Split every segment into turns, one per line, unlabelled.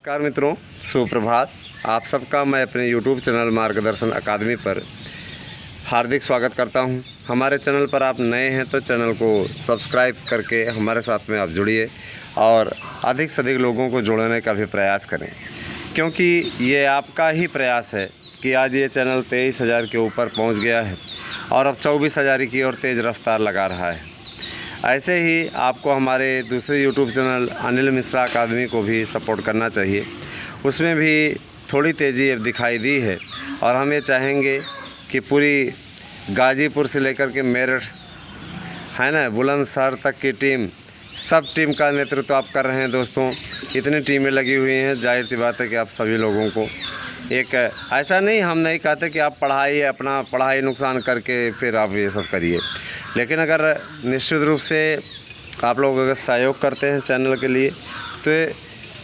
नमस्कार मित्रों, सुप्रभात। आप सबका मैं अपने YouTube चैनल मार्गदर्शन अकादमी पर हार्दिक स्वागत करता हूं। हमारे चैनल पर आप नए हैं तो चैनल को सब्सक्राइब करके हमारे साथ में आप जुड़िए और अधिक से अधिक लोगों को जोड़ने का भी प्रयास करें, क्योंकि ये आपका ही प्रयास है कि आज ये चैनल 23,000 के ऊपर पहुँच गया है और अब 24,000 की ओर तेज़ रफ्तार लगा रहा है। ऐसे ही आपको हमारे दूसरे YouTube चैनल अनिल मिश्रा अकादमी को भी सपोर्ट करना चाहिए। उसमें भी थोड़ी तेज़ी अब दिखाई दी है और हम ये चाहेंगे कि पूरी गाज़ीपुर से लेकर के मेरठ है ना, बुलंदशहर तक की टीम, सब टीम का नेतृत्व आप कर रहे हैं दोस्तों। इतनी टीमें लगी हुई हैं, जाहिर सी बात है कि आप सभी लोगों को एक ऐसा नहीं, हम नहीं कहते कि आप अपना पढ़ाई नुकसान करके फिर आप ये सब करिए, लेकिन अगर निश्चित रूप से आप लोग अगर सहयोग करते हैं चैनल के लिए तो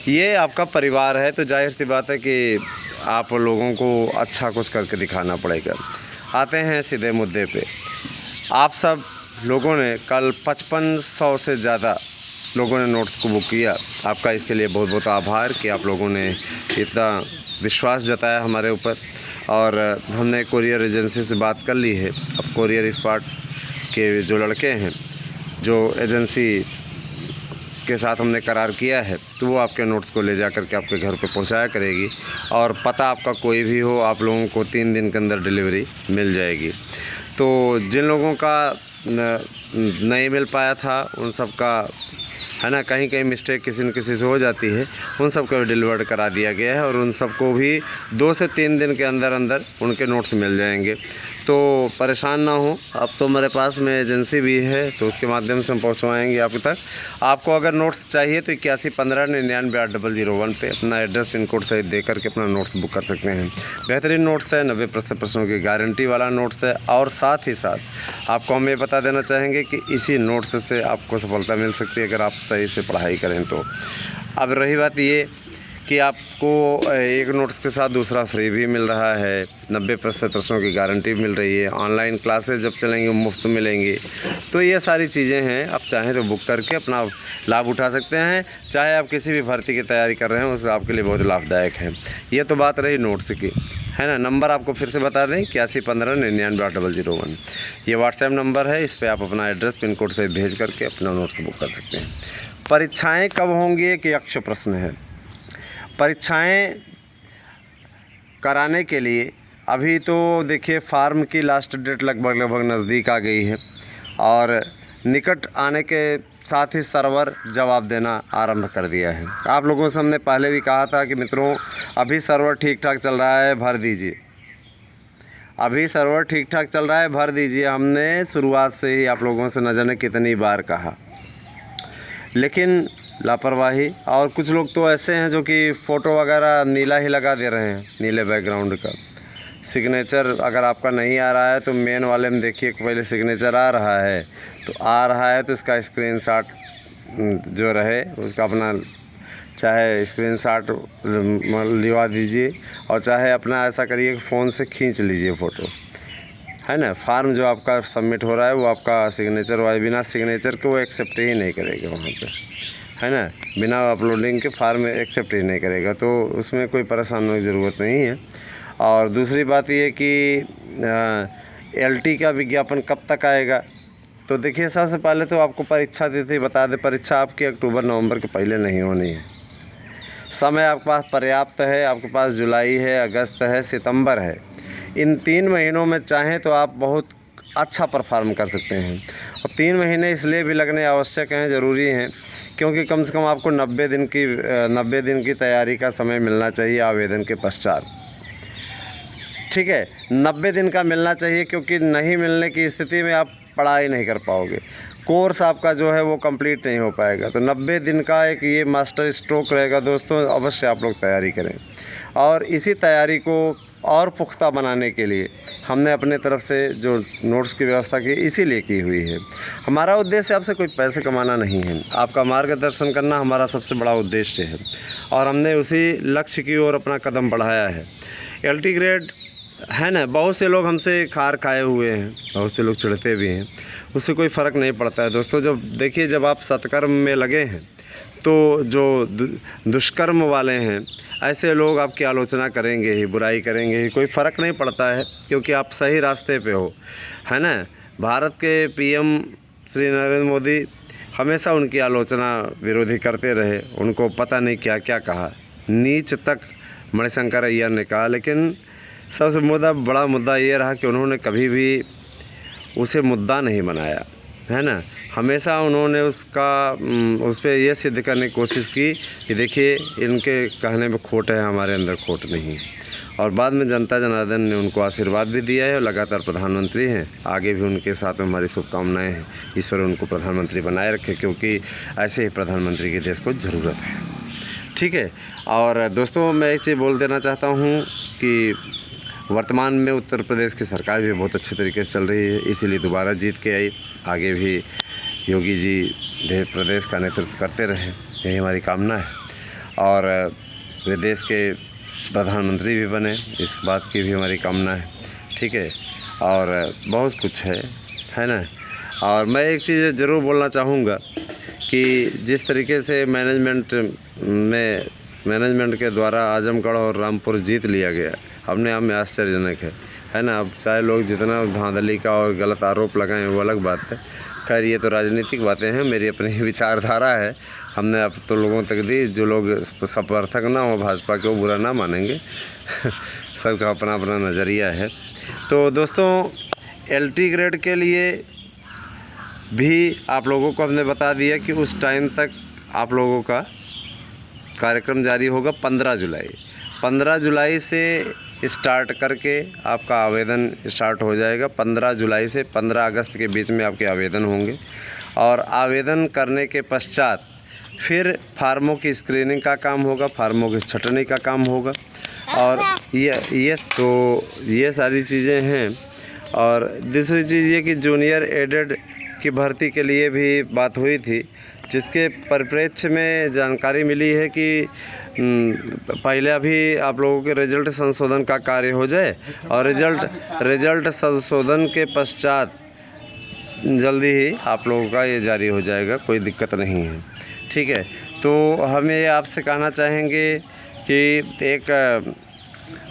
ये आपका परिवार है, तो जाहिर सी बात है कि आप लोगों को अच्छा कुछ करके दिखाना पड़ेगा। आते हैं सीधे मुद्दे पे। आप सब लोगों ने कल 5500 से ज़्यादा लोगों ने नोट्स को बुक किया। आपका इसके लिए बहुत बहुत आभार कि आप लोगों ने इतना विश्वास जताया हमारे ऊपर। और हमने कोरियर एजेंसी से बात कर ली है। अब कोरियर स्पार्ट के जो लड़के हैं, जो एजेंसी के साथ हमने करार किया है, तो वो आपके नोट्स को ले जा कर के आपके घर पे पहुंचाया करेगी। और पता आपका कोई भी हो, आप लोगों को 3 दिन के अंदर डिलीवरी मिल जाएगी। तो जिन लोगों का नहीं मिल पाया था उन सब का है ना, कहीं कहीं मिस्टेक किसी न किसी से हो जाती है, उन सब को डिलीवर करा दिया गया है और उन सबको भी 2 से 3 दिन के अंदर अंदर उनके नोट्स मिल जाएंगे। तो परेशान ना हो, अब तो हमारे पास में एजेंसी भी है, तो उसके माध्यम से हम पहुंचवाएंगे आप तक। आपको अगर नोट्स चाहिए तो 8115998001 पे अपना एड्रेस पिन कोड सहित दे करके अपना नोट्स बुक कर सकते हैं। बेहतरीन नोट्स है, 90% प्रश्नों की गारंटी वाला नोट्स है। और साथ ही साथ आपको हम ये बता देना चाहेंगे कि इसी नोट्स से आपको सफलता मिल सकती है अगर आप सही से पढ़ाई करें तो। अब रही बात ये कि आपको एक नोट्स के साथ दूसरा फ्री भी मिल रहा है, 90% प्रश्नों की गारंटी मिल रही है, ऑनलाइन क्लासेस जब चलेंगी मुफ्त मिलेंगी। तो ये सारी चीज़ें हैं, आप चाहें तो बुक करके अपना लाभ उठा सकते हैं। चाहे आप किसी भी भर्ती की तैयारी कर रहे हैं, उससे आपके लिए बहुत लाभदायक है। ये तो बात रही नोट्स की, है ना। नंबर आपको फिर से बता दें, 8115998001 ये व्हाट्सएप नंबर है। इस पर आप अपना एड्रेस पिन कोड से भेज करके अपना नोट्स बुक कर सकते हैं। परीक्षाएँ कब होंगी कि यक्ष प्रश्न है। परीक्षाएं कराने के लिए अभी तो देखिए फार्म की लास्ट डेट लगभग नज़दीक आ गई है और निकट आने के साथ ही सर्वर जवाब देना आरंभ कर दिया है। आप लोगों से हमने पहले भी कहा था कि मित्रों अभी सर्वर ठीक ठाक चल रहा है, भर दीजिए। अभी सर्वर ठीक ठाक चल रहा है, भर दीजिए। हमने शुरुआत से ही आप लोगों से न जाने कितनी बार कहा, लेकिन लापरवाही। और कुछ लोग तो ऐसे हैं जो कि फ़ोटो वगैरह नीला ही लगा दे रहे हैं, नीले बैकग्राउंड का। सिग्नेचर अगर आपका नहीं आ रहा है तो मेन वाले में देखिए पहले सिग्नेचर आ रहा है, तो इसका स्क्रीनशॉट जो रहे उसका अपना चाहे स्क्रीनशॉट लिवा दीजिए और चाहे अपना ऐसा करिए फ़ोन से खींच लीजिए फ़ोटो, है ना। फार्म जो आपका सबमिट हो रहा है वो आपका सिग्नेचर वाले, बिना सिग्नेचर के वो एक्सेप्ट ही नहीं करेगा वहाँ पे, है ना। बिना अपलोडिंग के फार्म एक्सेप्ट ही नहीं करेगा, तो उसमें कोई परेशान होने की ज़रूरत नहीं है। और दूसरी बात ये कि LT का विज्ञापन कब तक आएगा, तो देखिए सबसे पहले तो आपको परीक्षा तिथि बता दें। परीक्षा आपकी अक्टूबर-नवंबर के पहले नहीं होनी है। समय आपके पास पर्याप्त है। आपके पास जुलाई है, अगस्त है, सितंबर है। इन 3 महीनों में चाहें तो आप बहुत अच्छा परफॉर्म कर सकते हैं। और 3 महीने इसलिए भी लगने आवश्यक हैं, ज़रूरी हैं, क्योंकि कम से कम आपको 90 दिन की तैयारी का समय मिलना चाहिए आवेदन के पश्चात। ठीक है, 90 दिन का मिलना चाहिए, क्योंकि नहीं मिलने की स्थिति में आप पढ़ाई नहीं कर पाओगे, कोर्स आपका जो है वो कंप्लीट नहीं हो पाएगा। तो 90 दिन का एक ये मास्टर स्ट्रोक रहेगा दोस्तों, अवश्य आप लोग तैयारी करें। और इसी तैयारी को और पुख्ता बनाने के लिए हमने अपने तरफ से जो नोट्स की व्यवस्था की, इसीलिए की हुई है। हमारा उद्देश्य आपसे कोई पैसे कमाना नहीं है, आपका मार्गदर्शन करना हमारा सबसे बड़ा उद्देश्य है और हमने उसी लक्ष्य की ओर अपना कदम बढ़ाया है। LT ग्रेड है ना, बहुत से लोग हमसे खार खाए हुए हैं, बहुत से लोग चिढ़ते भी हैं, उससे कोई फ़र्क नहीं पड़ता है दोस्तों। जब देखिए, जब आप सत्कर्म में लगे हैं तो जो दुष्कर्म वाले हैं ऐसे लोग आपकी आलोचना करेंगे ही, बुराई करेंगे ही, कोई फ़र्क नहीं पड़ता है, क्योंकि आप सही रास्ते पे हो, है ना। भारत के पीएम श्री नरेंद्र मोदी हमेशा उनकी आलोचना विरोधी करते रहे, उनको पता नहीं क्या क्या कहा, नीच तक मणिशंकर अय्यर ने कहा, लेकिन सबसे बड़ा मुद्दा ये रहा कि उन्होंने कभी भी उसे मुद्दा नहीं बनाया, है ना। हमेशा उन्होंने उस पर यह सिद्ध करने की कोशिश की कि देखिए इनके कहने में खोट है, हमारे अंदर खोट नहीं है। और बाद में जनता जनार्दन ने उनको आशीर्वाद भी दिया है और लगातार प्रधानमंत्री हैं। आगे भी उनके साथ में हमारी शुभकामनाएं हैं, ईश्वर उनको प्रधानमंत्री बनाए रखे, क्योंकि ऐसे ही प्रधानमंत्री की देश को ज़रूरत है। ठीक है। और दोस्तों, मैं एक चीज़ बोल देना चाहता हूँ कि वर्तमान में उत्तर प्रदेश की सरकार भी बहुत अच्छे तरीके से चल रही है, इसीलिए दोबारा जीत के आई। आगे भी योगी जी प्रदेश का नेतृत्व करते रहें, यही हमारी कामना है। और वे देश के प्रधानमंत्री भी बने, इस बात की भी हमारी कामना है। ठीक है। और बहुत कुछ है ना। और मैं एक चीज़ ज़रूर बोलना चाहूँगा कि जिस तरीके से मैनेजमेंट के द्वारा आजमगढ़ और रामपुर जीत लिया गया, अपने आप में आश्चर्यजनक है ना। अब चाहे लोग जितना धांधली का और गलत आरोप लगाएं वो अलग बात है। खैर, ये तो राजनीतिक बातें हैं, मेरी अपनी विचारधारा है, हमने अब तो लोगों तक दी। जो लोग समर्थक ना हो भाजपा के वो बुरा ना मानेंगे सबका अपना अपना नज़रिया है। तो दोस्तों, LT ग्रेड के लिए भी आप लोगों को हमने बता दिया कि उस टाइम तक आप लोगों का कार्यक्रम जारी होगा। 15 जुलाई से स्टार्ट करके आपका आवेदन स्टार्ट हो जाएगा। 15 जुलाई से 15 अगस्त के बीच में आपके आवेदन होंगे, और आवेदन करने के पश्चात फिर फार्मों की स्क्रीनिंग का काम होगा, फार्मों की छँटनी का काम होगा। और ये सारी चीज़ें हैं। और दूसरी चीज़ ये कि जूनियर एडेड की भर्ती के लिए भी बात हुई थी, जिसके परिप्रेक्ष्य में जानकारी मिली है कि पहले अभी आप लोगों के रिजल्ट संशोधन का कार्य हो जाए, और रिजल्ट संशोधन के पश्चात जल्दी ही आप लोगों का ये जारी हो जाएगा, कोई दिक्कत नहीं है। ठीक है। तो हमें ये आपसे कहना चाहेंगे कि एक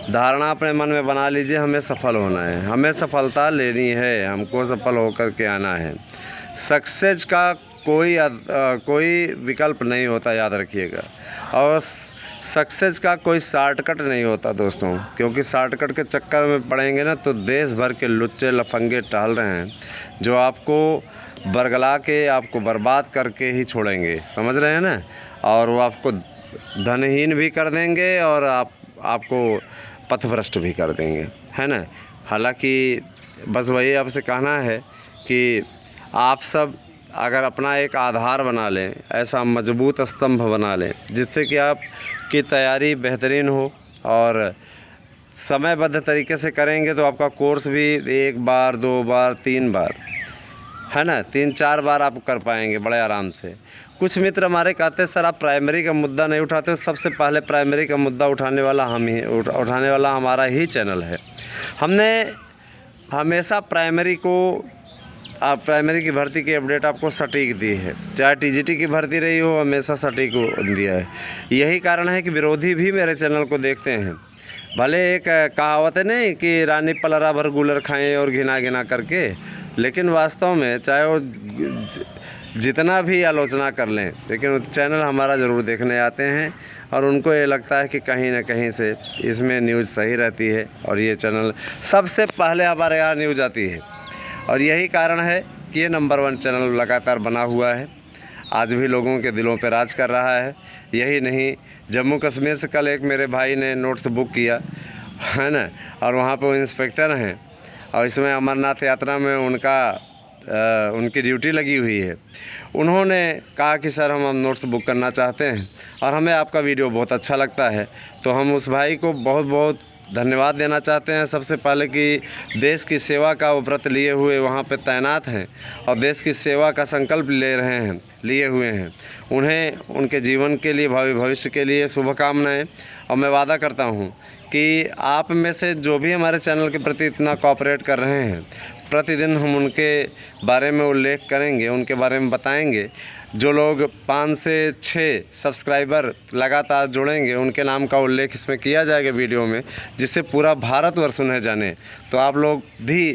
धारणा अपने मन में बना लीजिए, हमें सफल होना है, हमें सफलता लेनी है, हमको सफल होकर के आना है। सक्सेस का कोई विकल्प नहीं होता, याद रखिएगा। और सक्सेस का कोई शॉर्टकट नहीं होता दोस्तों, क्योंकि शॉर्टकट के चक्कर में पड़ेंगे ना तो देश भर के लुच्चे लफंगे टहल रहे हैं, जो आपको बरगला के आपको बर्बाद करके ही छोड़ेंगे, समझ रहे हैं ना। और वो आपको धनहीन भी कर देंगे और आपको पथभ्रष्ट भी कर देंगे, है ना। हालांकि बस वही आपसे कहना है कि आप सब अगर अपना एक आधार बना लें, ऐसा मजबूत स्तंभ बना लें जिससे कि आपकी तैयारी बेहतरीन हो, और समयबद्ध तरीके से करेंगे तो आपका कोर्स भी 1 बार 2 बार 3 बार, है ना, 3-4 बार आप कर पाएंगे बड़े आराम से। कुछ मित्र हमारे कहते हैं सर आप प्राइमरी का मुद्दा नहीं उठाते हो। सबसे पहले प्राइमरी का मुद्दा उठाने वाला हमारा ही चैनल है। हमने हमेशा प्राइमरी की भर्ती की अपडेट आपको सटीक दी है, चाहे TGT की भर्ती रही हो, हमेशा सटीक दिया है। यही कारण है कि विरोधी भी मेरे चैनल को देखते हैं। भले एक कहावत है नहीं कि रानी पलरा भर गूलर खाएं और घिना घिना करके, लेकिन वास्तव में चाहे वो जितना भी आलोचना कर लें, लेकिन चैनल हमारा ज़रूर देखने आते हैं, और उनको ये लगता है कि कहीं ना कहीं से इसमें न्यूज़ सही रहती है, और ये चैनल सबसे पहले हमारे यहाँ न्यूज़ आती है। और यही कारण है कि ये नंबर 1 चैनल लगातार बना हुआ है, आज भी लोगों के दिलों पर राज कर रहा है। यही नहीं, जम्मू कश्मीर से कल एक मेरे भाई ने नोट्स बुक किया, है ना, और वहाँ पे वो इंस्पेक्टर हैं, और इसमें अमरनाथ यात्रा में उनकी ड्यूटी लगी हुई है। उन्होंने कहा कि सर हम नोट्स बुक करना चाहते हैं, और हमें आपका वीडियो बहुत अच्छा लगता है। तो हम उस भाई को बहुत बहुत धन्यवाद देना चाहते हैं सबसे पहले कि देश की सेवा का वो व्रत लिए हुए वहाँ पे तैनात हैं, और देश की सेवा का संकल्प लिए हुए हैं। उन्हें उनके जीवन के लिए, भावी भविष्य के लिए शुभकामनाएं। और मैं वादा करता हूँ कि आप में से जो भी हमारे चैनल के प्रति इतना कोऑपरेट कर रहे हैं, प्रतिदिन हम उनके बारे में उल्लेख करेंगे, उनके बारे में बताएंगे, जो लोग 5 से 6 सब्सक्राइबर लगातार जुड़ेंगे उनके नाम का उल्लेख इसमें किया जाएगा वीडियो में, जिससे पूरा भारतवर्ष उन्हें जाने। तो आप लोग भी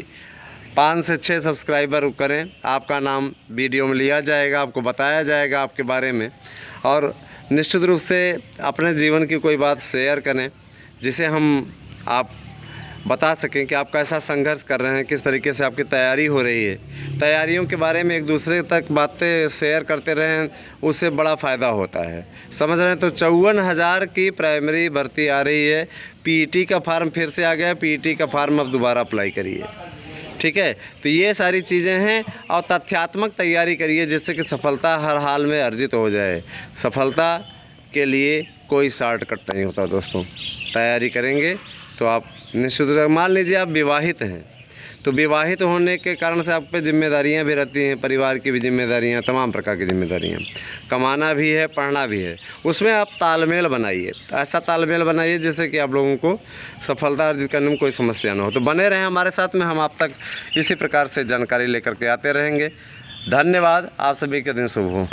5 से 6 सब्सक्राइबर करें, आपका नाम वीडियो में लिया जाएगा, आपको बताया जाएगा आपके बारे में। और निश्चित रूप से अपने जीवन की कोई बात शेयर करें जिसे हम आप बता सकें कि आप कैसा संघर्ष कर रहे हैं, किस तरीके से आपकी तैयारी हो रही है। तैयारियों के बारे में एक दूसरे तक बातें शेयर करते रहें, उससे बड़ा फ़ायदा होता है। समझ रहे हैं? तो 54,000 की प्राइमरी भर्ती आ रही है। पीईटी का फार्म फिर से आ गया, पीईटी का फार्म अब दोबारा अप्लाई करिए, ठीक है। तो ये सारी चीज़ें हैं और तथ्यात्मक तैयारी करिए जिससे कि सफलता हर हाल में अर्जित हो जाए। सफलता के लिए कोई शॉर्टकट नहीं होता दोस्तों। तैयारी करेंगे तो आप निश्चित रूप से, मान लीजिए आप विवाहित हैं तो विवाहित होने के कारण से आप पे जिम्मेदारियां भी रहती हैं, परिवार की भी जिम्मेदारियां, तमाम प्रकार की जिम्मेदारियां, कमाना भी है, पढ़ना भी है। उसमें आप तालमेल बनाइए, ऐसा तालमेल बनाइए जिससे कि आप लोगों को सफलता अर्जित करने में कोई समस्या ना हो। तो बने रहें हमारे साथ में, हम आप तक इसी प्रकार से जानकारी लेकर के आते रहेंगे। धन्यवाद। आप सभी के दिन शुभ हो।